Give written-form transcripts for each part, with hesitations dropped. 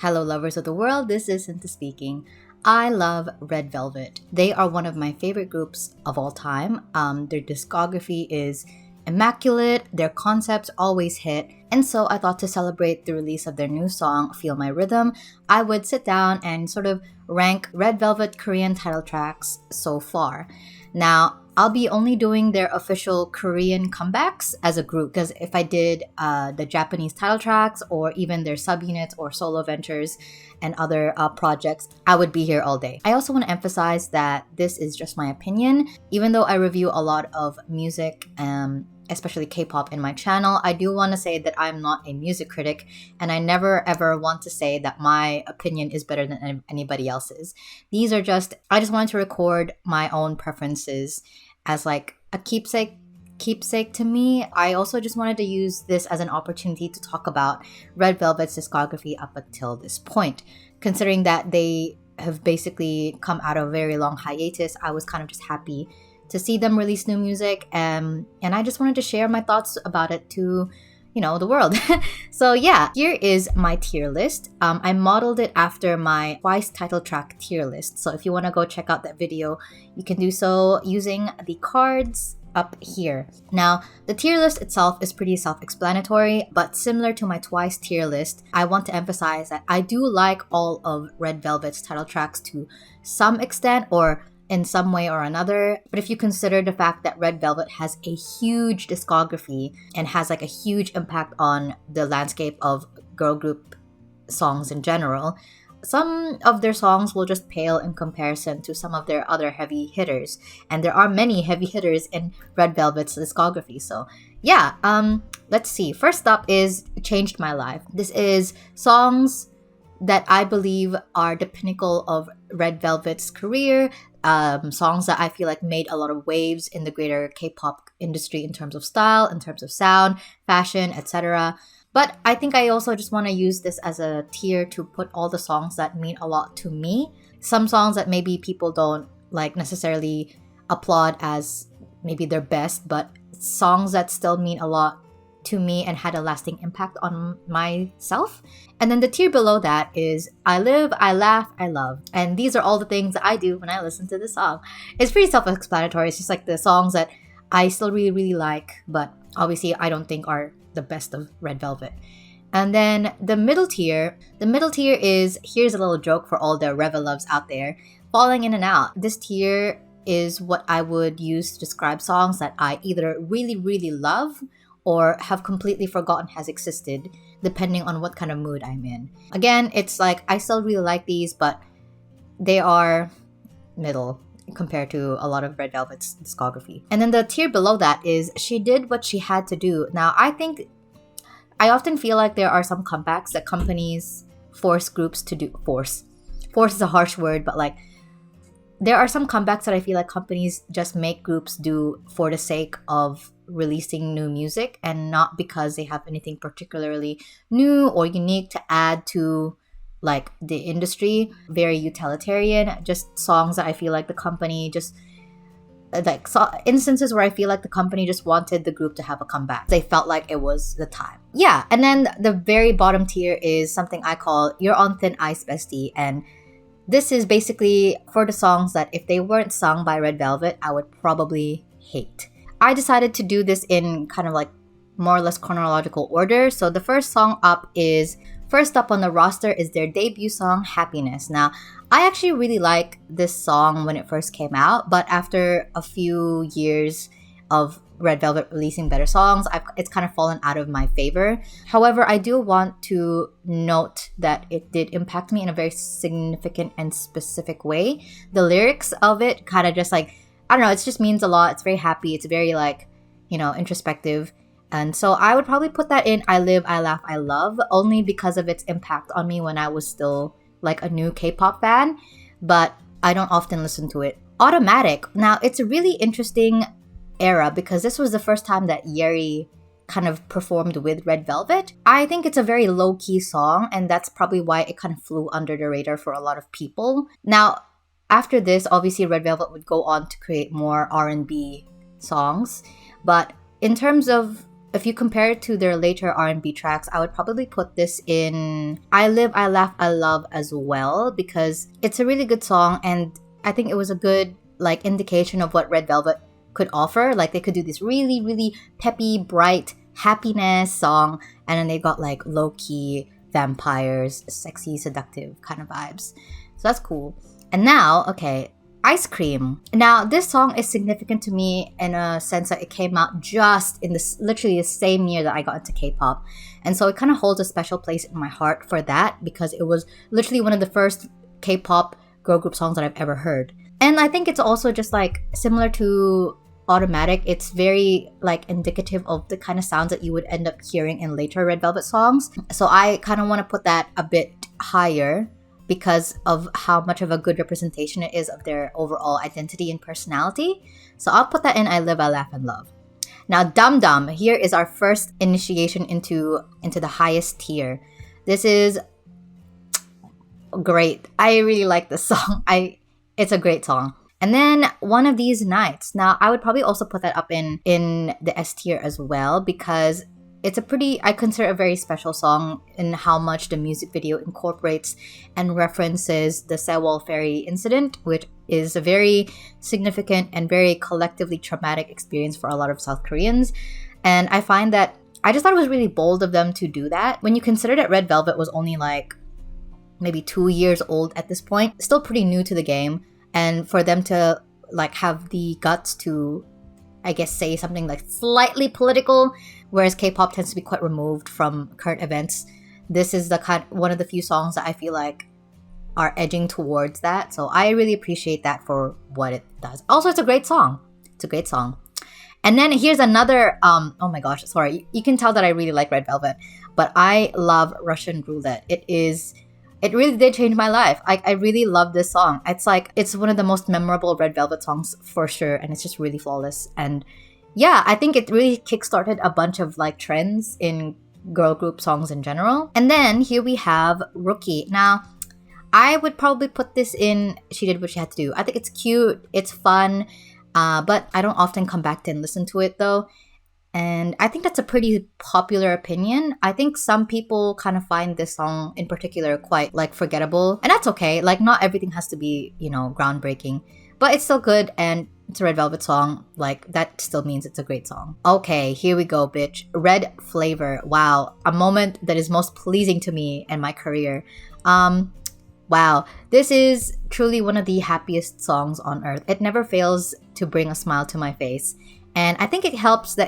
Hello, lovers of the world. This is Sinta speaking. I love Red Velvet. They are one of my favorite groups of all time. Their discography is immaculate, their concepts always hit, and so I thought to celebrate the release of their new song, Feel My Rhythm, I would sit down and sort of rank Red Velvet Korean title tracks so far. Now, I'll be only doing their official Korean comebacks as a group, because if I did the Japanese title tracks or even their subunits or solo ventures and other projects, I would be here all day. I also want to emphasize that this is just my opinion. Even though I review a lot of music, especially K-pop in my channel, I do want to say that I'm not a music critic, and I never ever want to say that my opinion is better than anybody else's. These are just, I just wanted to record my own preferences as like a keepsake to me. I also just wanted to use this as an opportunity to talk about Red Velvet's discography up until this point. Considering that they have basically come out of a very long hiatus, I was kind of just happy to see them release new music, and I just wanted to share my thoughts about it to, the world. So yeah, here is my tier list. I modeled it after my twice title track tier list. So if you want to go check out that video, you can do so using the cards up here. Now, the tier list itself is pretty self-explanatory, but similar to my twice tier list, I want to emphasize that I do like all of Red Velvet's title tracks to some extent, or in some way or another. But if you consider the fact that Red Velvet has a huge discography and has like a huge impact on the landscape of girl group songs in general, some of their songs will just pale in comparison to some of their other heavy hitters. And there are many heavy hitters in Red Velvet's discography. So yeah, let's see. First up is Changed My Life. This is songs that I believe are the pinnacle of Red Velvet's career. Songs that I feel like made a lot of waves in the greater K-pop industry in terms of style, in terms of sound, fashion, etc. But I think I also just want to use this as a tier to put all the songs that mean a lot to me. Some songs that maybe people don't like necessarily applaud as maybe their best, but songs that still mean a lot to me and had a lasting impact on myself. And then the tier below that is I Live, I Laugh, I Love. And these are all the things that I do when I listen to this song. It's pretty self-explanatory. It's just like the songs that I still really, really like, but obviously I don't think are the best of Red Velvet. And then the middle tier is, here's a little joke for all the Reveloves out there, Falling In and Out. This tier is what I would use to describe songs that I either really, really love or have completely forgotten has existed, depending on what kind of mood I'm in. Again, it's like I still really like these, but they are middle compared to a lot of Red Velvet's discography. And then the tier below that is She Did What She Had to Do. Now, I often feel like there are some comebacks that companies force groups to do. Force is a harsh word, but like there are some comebacks that I feel like companies just make groups do for the sake of releasing new music and not because they have anything particularly new or unique to add to like the industry. Very utilitarian, just songs that I feel like the company just instances where I feel like the company just wanted the group to have a comeback. They felt like it was the time. Yeah, and then the very bottom tier is something I call You're on Thin Ice, Bestie, and this is basically for the songs that if they weren't sung by Red Velvet, I would probably hate. I decided to do this in kind of like more or less chronological order. So the first up on the roster is their debut song, Happiness. Now, I actually really like this song when it first came out, but after a few years of Red Velvet releasing better songs, it's kind of fallen out of my favor. However, I do want to note that it did impact me in a very significant and specific way. The lyrics of it kind of just like, I don't know, it just means a lot. It's very happy. It's very like, introspective. And so I would probably put that in I Live, I Laugh, I Love, only because of its impact on me when I was still like a new K-pop fan, but I don't often listen to it. Automatic. Now, it's a really interesting era because this was the first time that Yeri kind of performed with Red Velvet. I think it's a very low-key song, and that's probably why it kind of flew under the radar for a lot of people. Now, after this, obviously Red Velvet would go on to create more R&B songs, but in terms of if you compare it to their later R&B tracks, I would probably put this in I Live, I Laugh, I Love as well, because it's a really good song, and I think it was a good like indication of what Red Velvet could offer. Like they could do this really, really peppy, bright happiness song, and then they got like low-key vampires, sexy, seductive kind of vibes. So that's cool. And now, okay, Ice Cream. Now, this song is significant to me in a sense that it came out just in this literally the same year that I got into K-pop. And so it kind of holds a special place in my heart for that, because it was literally one of the first K-pop girl group songs that I've ever heard. And I think it's also just like similar to Automatic. It's very like indicative of the kind of sounds that you would end up hearing in later Red Velvet songs. So I kind of want to put that a bit higher, because of how much of a good representation it is of their overall identity and personality. So I'll put that in I Live, I Laugh, and Love. Now, Dum Dum. Here is our first initiation into the highest tier. This is great. I really like this song. It's a great song. And then One of These Nights. Now, I would probably also put that up in the S tier as well, because it's I consider a very special song in how much the music video incorporates and references the Sewol Ferry incident, which is a very significant and very collectively traumatic experience for a lot of South Koreans. And I find that I just thought it was really bold of them to do that. When you consider that Red Velvet was only like maybe 2 years old at this point, still pretty new to the game, and for them to like have the guts to, I guess, say something like slightly political, whereas K-pop tends to be quite removed from current events. This is one of the few songs that I feel like are edging towards that. So I really appreciate that for what it does. Also, it's a great song. It's a great song. And then here's another, oh my gosh, sorry. You can tell that I really like Red Velvet, but I love Russian Roulette. It really did change my life. I really love this song. It's one of the most memorable Red Velvet songs for sure, and it's just really flawless. And yeah, I think it really kickstarted a bunch of like trends in girl group songs in general. And then here we have Rookie. Now, I would probably put this in She Did What She Had to Do. I think it's cute, it's fun, but I don't often come back to and listen to it though. And I think that's a pretty popular opinion. I think some people kind of find this song in particular quite like forgettable. And that's okay. Like not everything has to be, groundbreaking. But it's still good, and it's a Red Velvet song. Like that still means it's a great song. Okay, here we go, bitch. Red Flavor. Wow. A moment that is most pleasing to me in my career. Wow. This is truly one of the happiest songs on earth. It never fails to bring a smile to my face. And I think it helps that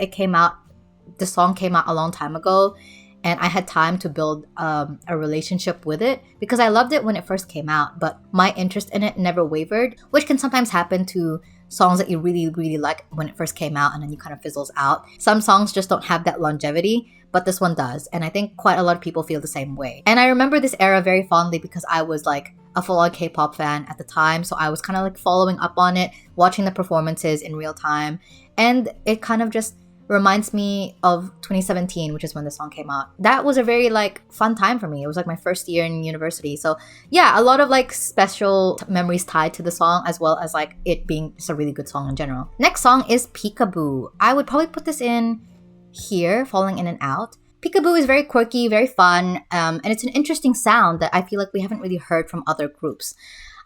the song came out a long time ago, and I had time to build a relationship with it, because I loved it when it first came out, but my interest in it never wavered, which can sometimes happen to songs that you really, really like when it first came out and then you kind of fizzles out. Some songs just don't have that longevity, but this one does. And I think quite a lot of people feel the same way. And I remember this era very fondly because I was like a full-on K-pop fan at the time. So I was kind of like following up on it, watching the performances in real time. And it kind of just reminds me of 2017, which is when the song came out. That was a very like fun time for me. It was like my first year in university. So yeah, a lot of like special memories tied to the song, as well as like it being just a really good song in general. Next song is Peekaboo. I would probably put this in here, Falling In and Out. Peekaboo is very quirky, very fun, and it's an interesting sound that I feel like we haven't really heard from other groups.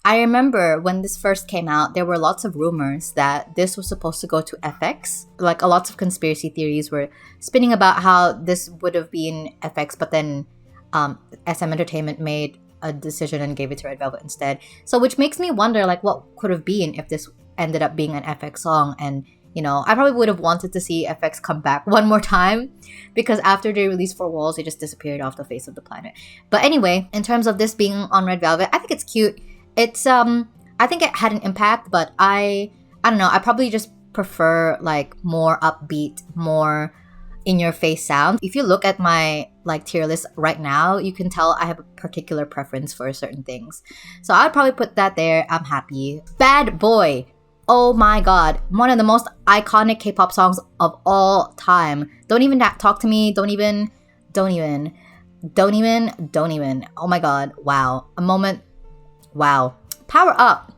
I remember when this first came out, there were lots of rumors that this was supposed to go to FX. Like, lots of conspiracy theories were spinning about how this would have been FX, but then SM Entertainment made a decision and gave it to Red Velvet instead. So, which makes me wonder, like, what could have been if this ended up being an FX song. And, I probably would have wanted to see FX come back one more time, because after they released Four Walls, they just disappeared off the face of the planet. But anyway, in terms of this being on Red Velvet, I think it's cute. It's I think it had an impact, but I don't know, I probably just prefer like more upbeat, more in your face sound. If you look at my like tier list right now, you can tell I have a particular preference for certain things. So I'd probably put that there. I'm happy. Bad Boy. Oh my god, one of the most iconic K-pop songs of all time. Don't even talk to me. Don't even. Oh my god, wow. A moment. Wow. Power Up.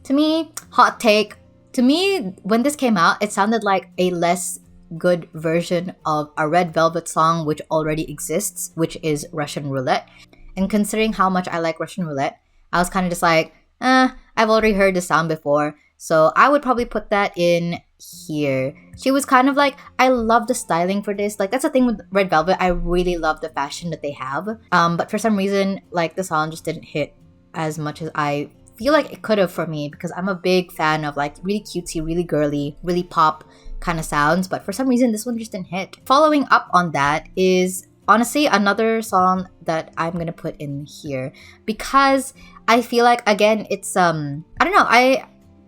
To me, hot take. To me, when this came out, it sounded like a less good version of a Red Velvet song which already exists, which is Russian Roulette. And considering how much I like Russian Roulette, I was kind of just like, I've already heard the sound before. So I would probably put that in here. She was kind of like, I love the styling for this. Like, that's the thing with Red Velvet. I really love the fashion that they have. But for some reason, like, the song just didn't hit as much as I feel like it could have for me, because I'm a big fan of like really cutesy, really girly, really pop kind of sounds. But for some reason, this one just didn't hit. Following up on that is honestly another song that I'm gonna put in here, because I feel like, again, it's I don't know, I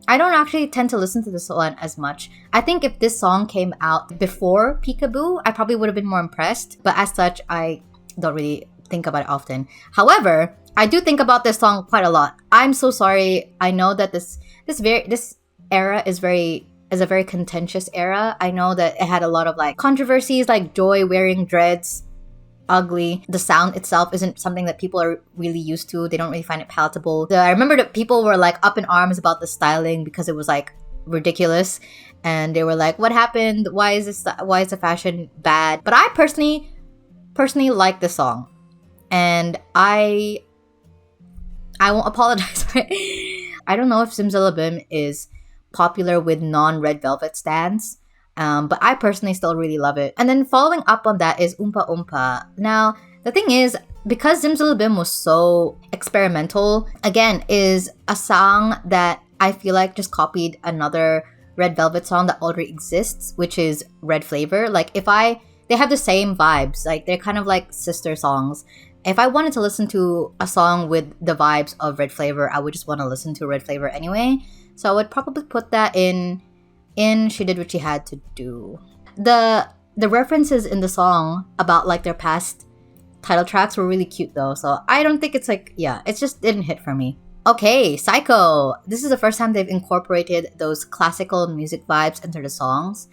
don't actually tend to listen to this one as much. I think if this song came out before Peekaboo, I probably would have been more impressed. But as such, I don't really think about it often. However, I do think about this song quite a lot. I'm so sorry. I know that this era is a very contentious era. I know that it had a lot of like controversies, like Joy wearing dreads, ugly. The sound itself isn't something that people are really used to. They don't really find it palatable. I remember that people were like up in arms about the styling because it was like ridiculous, and they were like, what happened? Why is the fashion bad? But I personally like the song, and I won't apologize for it. I don't know if Zimzalabim is popular with non-Red Velvet stans, but I personally still really love it. And then following up on that is Oompa Oompa. Now, the thing is, because Zimzalabim was so experimental, again, is a song that I feel like just copied another Red Velvet song that already exists, which is Red Flavor. Like, they have the same vibes. Like, they're kind of like sister songs. If I wanted to listen to a song with the vibes of Red Flavor, I would just want to listen to Red Flavor anyway. So I would probably put that in She Did What She Had to Do. The references in the song about like their past title tracks were really cute though. So I don't think it's like, yeah, it just didn't hit for me. Okay, Psycho. This is the first time they've incorporated those classical music vibes into the songs,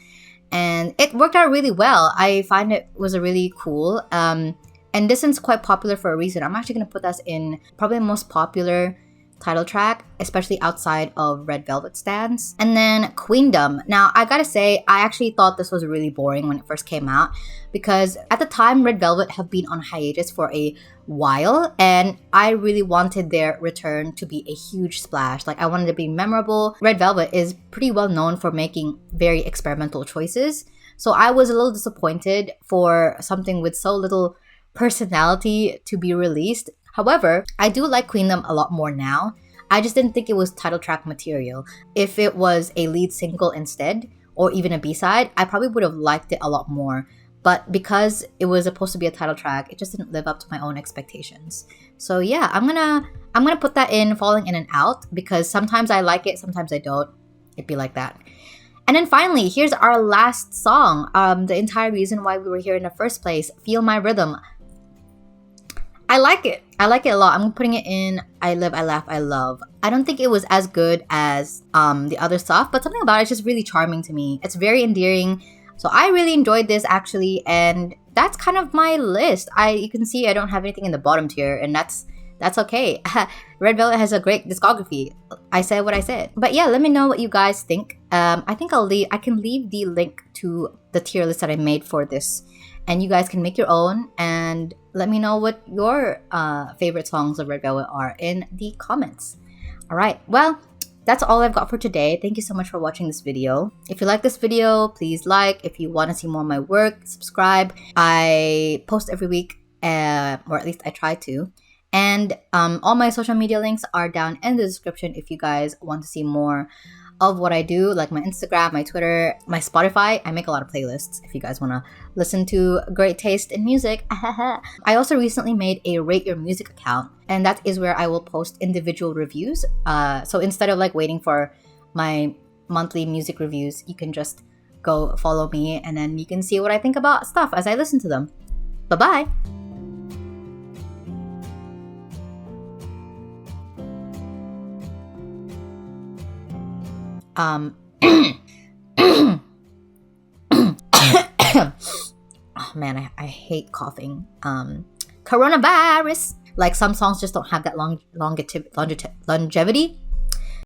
and it worked out really well. I find it was a really cool. And this one's quite popular for a reason. I'm actually going to put this in probably the most popular title track, especially outside of Red Velvet stans. And then Queendom. Now, I gotta say, I actually thought this was really boring when it first came out, because at the time, Red Velvet have been on hiatus for a while, and I really wanted their return to be a huge splash. Like, I wanted it to be memorable. Red Velvet is pretty well known for making very experimental choices, so I was a little disappointed for something with so little personality to be released. However, I do like Queendom a lot more now. I just didn't think it was title track material. If it was a lead single instead, or even a B-side, I probably would have liked it a lot more. But because it was supposed to be a title track, it just didn't live up to my own expectations. So yeah, I'm gonna put that in Falling In and Out, because sometimes I like it, sometimes I don't. It'd be like that. And then finally, here's our last song. The entire reason why we were here in the first place, Feel My Rhythm. I like it. I like it a lot. I'm putting it in I Live, I Laugh, I Love. I don't think it was as good as the other stuff, but something about it is just really charming to me. It's very endearing. So I really enjoyed this actually, and that's kind of my list. You can see I don't have anything in the bottom tier, and that's okay. Red Velvet has a great discography. I said what I said. But yeah, let me know what you guys think. I think I can leave the link to the tier list that I made for this, and you guys can make your own, and let me know what your favorite songs of Red Velvet are in the comments. All right, well, that's all I've got for today. Thank you so much for watching this video. If you like this video, please like. If you want to see more of my work, subscribe. I post every week, or at least I try to. And all my social media links are down in the description if you guys want to see more of what I do, like my Instagram, my Twitter, my Spotify. I make a lot of playlists if you guys want to listen to great taste in music. I also recently made a Rate Your Music account, and that is where I will post individual reviews. So instead of like waiting for my monthly music reviews, you can just go follow me, and then you can see what I think about stuff as I listen to them. Bye-bye! Oh man, I hate coughing. Coronavirus. Like, some songs just don't have that longevity.